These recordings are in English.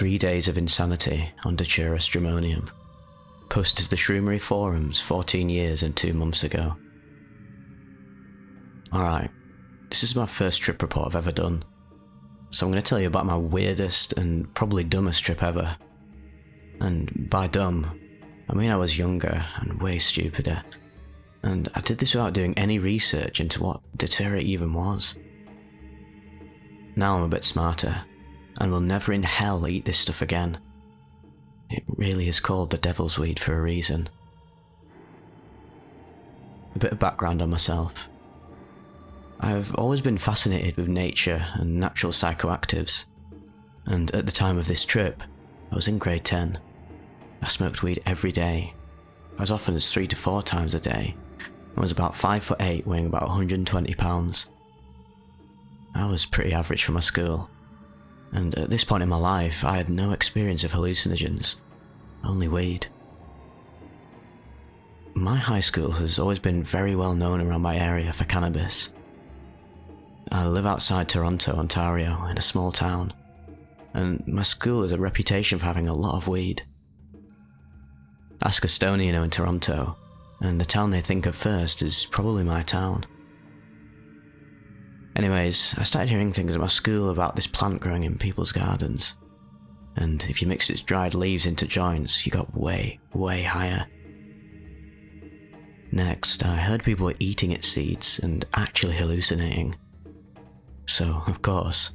3 days of insanity on Datura stramonium. Posted to the Shroomery forums 14 years and 2 months ago. Alright, this is my first trip report I've ever done, so I'm going to tell you about my weirdest and probably dumbest trip ever. And by dumb, I mean I was younger and way stupider, and I did this without doing any research into what Datura even was. Now I'm a bit smarter, and will never in hell eat this stuff again. It really is called the devil's weed for a reason. A bit of background on myself. I've always been fascinated with nature and natural psychoactives, and at the time of this trip, I was in grade 10. I smoked weed every day, as often as 3 to 4 times a day. I was about 5'8", weighing about 120 pounds. I was pretty average for my school, and at this point in my life I had no experience of hallucinogens, only weed. My high school has always been very well known around my area for cannabis. I live outside Toronto, Ontario, in a small town, and my school has a reputation for having a lot of weed. Ask a Stonian in Toronto, and the town they think of first is probably my town. Anyways, I started hearing things at my school about this plant growing in people's gardens, and if you mixed its dried leaves into joints, you got way, way higher. Next, I heard people were eating its seeds and actually hallucinating. So, of course,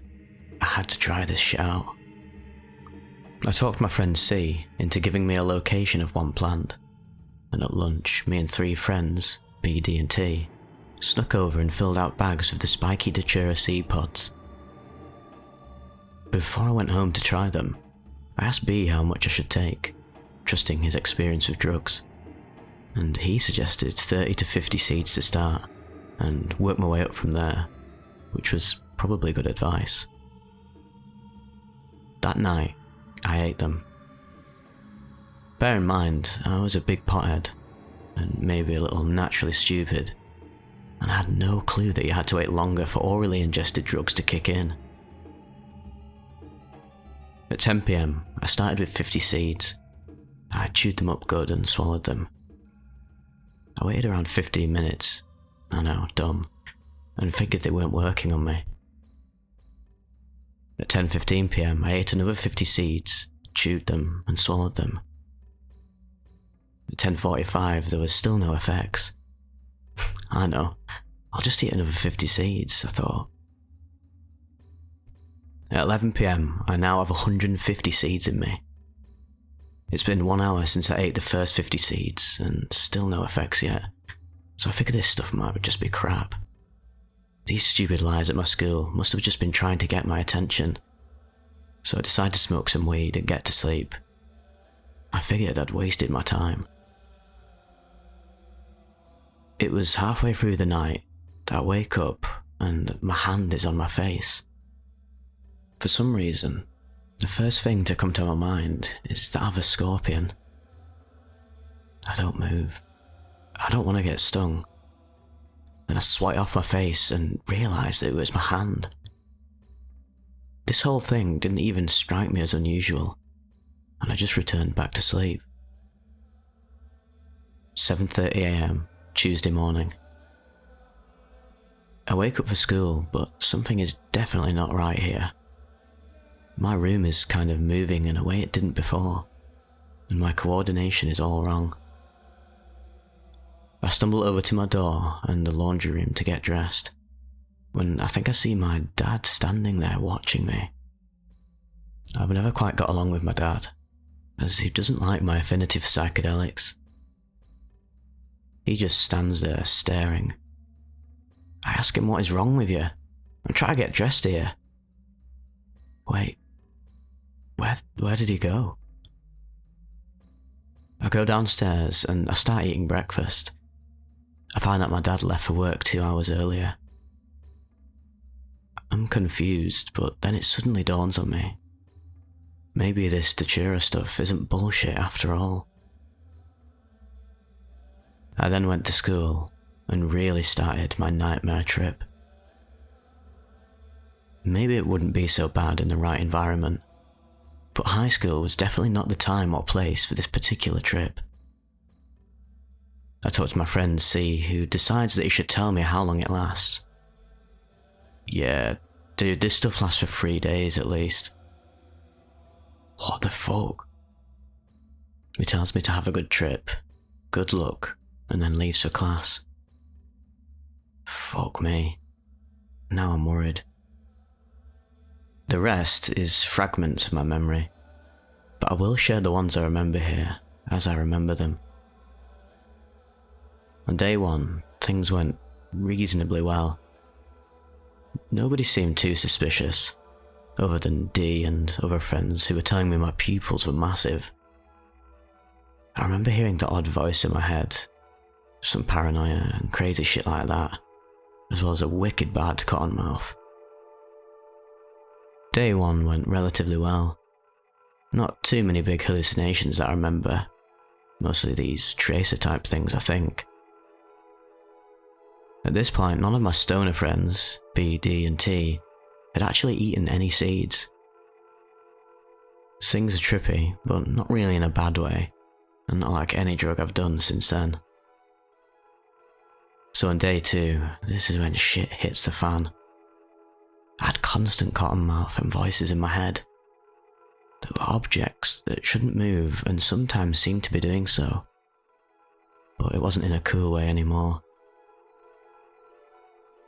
I had to try this shit out. I talked my friend C into giving me a location of one plant, and at lunch, me and 3 friends, B, D and T, snuck over and filled out bags of the spiky Datura seed pods. Before I went home to try them, I asked B how much I should take, trusting his experience with drugs, and he suggested 30 to 50 seeds to start, and work my way up from there, which was probably good advice. That night, I ate them. Bear in mind, I was a big pothead, and maybe a little naturally stupid, and I had no clue that you had to wait longer for orally ingested drugs to kick in. At 10 PM, I started with 50 seeds. I chewed them up good and swallowed them. I waited around 15 minutes, I know, dumb, and figured they weren't working on me. At 10:15 PM, I ate another 50 seeds, chewed them and swallowed them. At 10:45, there was still no effects. I know, I'll just eat another 50 seeds, I thought. At 11 PM, I now have 150 seeds in me. It's been 1 hour since I ate the first 50 seeds, and still no effects yet, so I figured this stuff might just be crap. These stupid lies at my school must have just been trying to get my attention, so I decided to smoke some weed and get to sleep. I figured I'd wasted my time. It was halfway through the night that I wake up and my hand is on my face. For some reason, the first thing to come to my mind is that I have a scorpion. I don't move. I don't want to get stung. Then I swipe off my face and realised that it was my hand. This whole thing didn't even strike me as unusual, and I just returned back to sleep. 7:30 AM, Tuesday morning. I wake up for school, but something is definitely not right here. My room is kind of moving in a way it didn't before, and my coordination is all wrong. I stumble over to my door and the laundry room to get dressed, when I think I see my dad standing there watching me. I've never quite got along with my dad, as he doesn't like my affinity for psychedelics. He just stands there staring. I ask him what is wrong with you. I'm trying to get dressed here. Wait, where did he go? I go downstairs and I start eating breakfast. I find that my dad left for work 2 hours earlier. I'm confused, but then it suddenly dawns on me. Maybe this Datura stuff isn't bullshit after all. I then went to school and really started my nightmare trip. Maybe it wouldn't be so bad in the right environment, but high school was definitely not the time or place for this particular trip. I talked to my friend C, who decides that he should tell me how long it lasts. Yeah, dude, this stuff lasts for 3 days at least. What the fuck? He tells me to have a good trip, good luck, and then leaves for class. Fuck me. Now I'm worried. The rest is fragments of my memory, but I will share the ones I remember here, as I remember them. On day 1, things went reasonably well. Nobody seemed too suspicious, other than D and other friends who were telling me my pupils were massive. I remember hearing the odd voice in my head, some paranoia and crazy shit like that, as well as a wicked bad cotton mouth. Day 1 went relatively well. Not too many big hallucinations that I remember, mostly these tracer type things I think. At this point, none of my stoner friends, B, D and T, had actually eaten any seeds. Things are trippy, but not really in a bad way, and not like any drug I've done since then. So on day 2, this is when shit hits the fan. I had constant cotton mouth and voices in my head. There were objects that shouldn't move and sometimes seemed to be doing so. But it wasn't in a cool way anymore.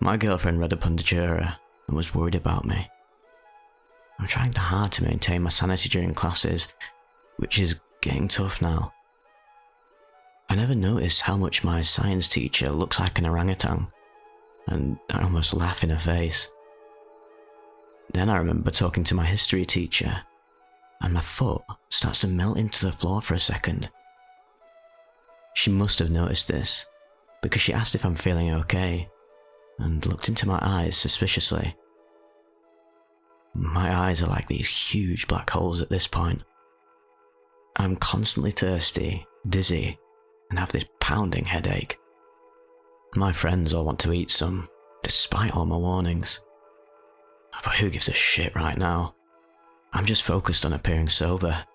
My girlfriend read up on Datura and was worried about me. I'm trying hard to maintain my sanity during classes, which is getting tough now. I never noticed how much my science teacher looks like an orangutan, and I almost laugh in her face. Then I remember talking to my history teacher, and my foot starts to melt into the floor for a second. She must have noticed this, because she asked if I'm feeling okay, and looked into my eyes suspiciously. My eyes are like these huge black holes at this point. I'm constantly thirsty, dizzy, and have this pounding headache. My friends all want to eat some, despite all my warnings. But who gives a shit right now? I'm just focused on appearing sober,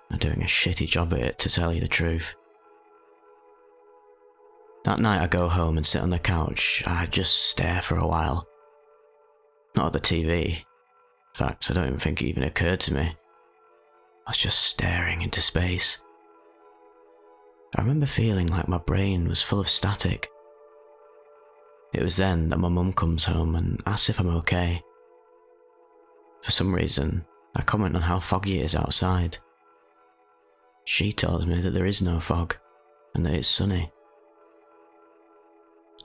and doing a shitty job at it, to tell you the truth. That night I go home and sit on the couch. I just stare for a while. Not at the TV. In fact, I don't even think it even occurred to me. I was just staring into space. I remember feeling like my brain was full of static. It was then that my mum comes home and asks if I'm okay. For some reason, I comment on how foggy it is outside. She tells me that there is no fog, and that it's sunny.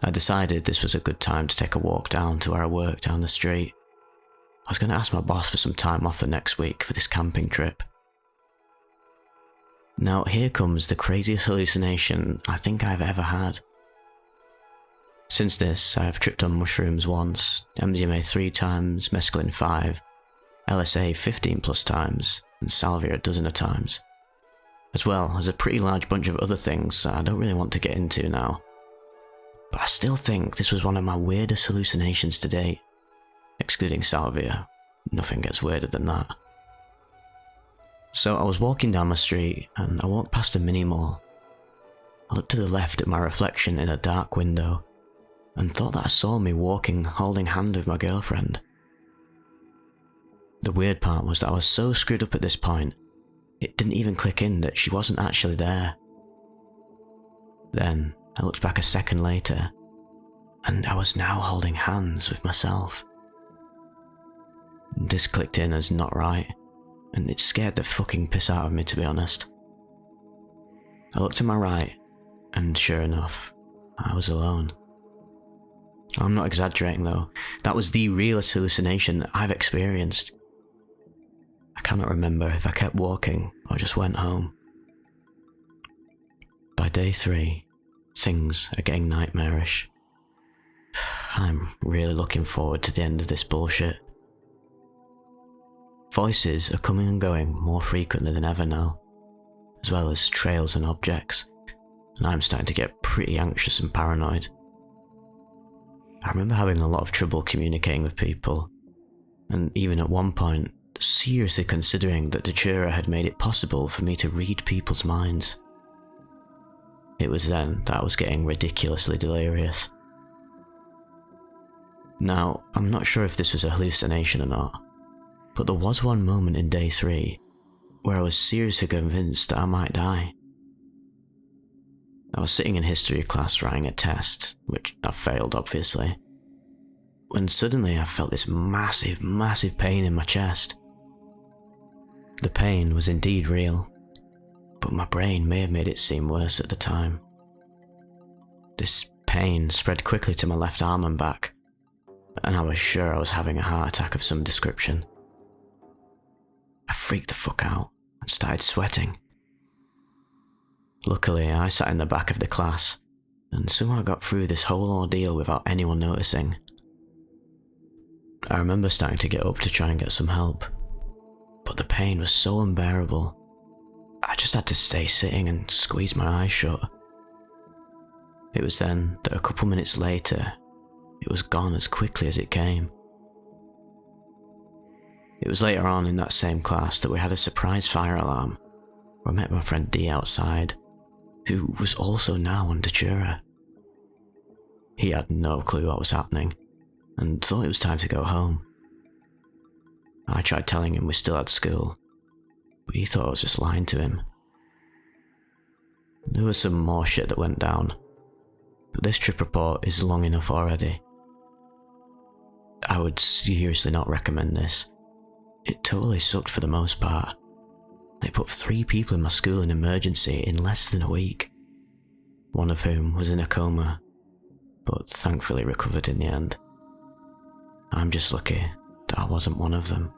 I decided this was a good time to take a walk down to where I work down the street. I was going to ask my boss for some time off the next week for this camping trip. Now here comes the craziest hallucination I think I've ever had. Since this, I have tripped on mushrooms once, MDMA 3 times, mescaline 5, LSA 15 plus times, and salvia a dozen of times. As well as a pretty large bunch of other things that I don't really want to get into now. But I still think this was one of my weirdest hallucinations to date. Excluding salvia, nothing gets weirder than that. So I was walking down my street and I walked past a mini mall. I looked to the left at my reflection in a dark window and thought that I saw me walking holding hand with my girlfriend. The weird part was that I was so screwed up at this point, it didn't even click in that she wasn't actually there. Then I looked back a second later, and I was now holding hands with myself. This clicked in as not right, and it scared the fucking piss out of me, to be honest. I looked to my right, and sure enough, I was alone. I'm not exaggerating though, that was the realest hallucination that I've experienced. I cannot remember if I kept walking or just went home. By day 3, things are getting nightmarish. I'm really looking forward to the end of this bullshit. Voices are coming and going more frequently than ever now, as well as trails and objects, and I'm starting to get pretty anxious and paranoid. I remember having a lot of trouble communicating with people, and even at one point, seriously considering that Datura had made it possible for me to read people's minds. It was then that I was getting ridiculously delirious. Now, I'm not sure if this was a hallucination or not, but there was one moment in day 3 where I was seriously convinced that I might die. I was sitting in history class writing a test, which I failed obviously, when suddenly I felt this massive pain in my chest. The pain was indeed real, but my brain may have made it seem worse at the time. This pain spread quickly to my left arm and back, and I was sure I was having a heart attack of some description. I freaked the fuck out and started sweating. Luckily, I sat in the back of the class, and somehow got through this whole ordeal without anyone noticing. I remember starting to get up to try and get some help, but the pain was so unbearable, I just had to stay sitting and squeeze my eyes shut. It was then that a couple minutes later, it was gone as quickly as it came. It was later on in that same class that we had a surprise fire alarm, where I met my friend D outside, who was also now on Datura. He had no clue what was happening, and thought it was time to go home. I tried telling him we still had school, but he thought I was just lying to him. There was some more shit that went down, but this trip report is long enough already. I would seriously not recommend this. It totally sucked for the most part, and it put 3 people in my school in emergency in less than a week, one of whom was in a coma, but thankfully recovered in the end. I'm just lucky that I wasn't one of them.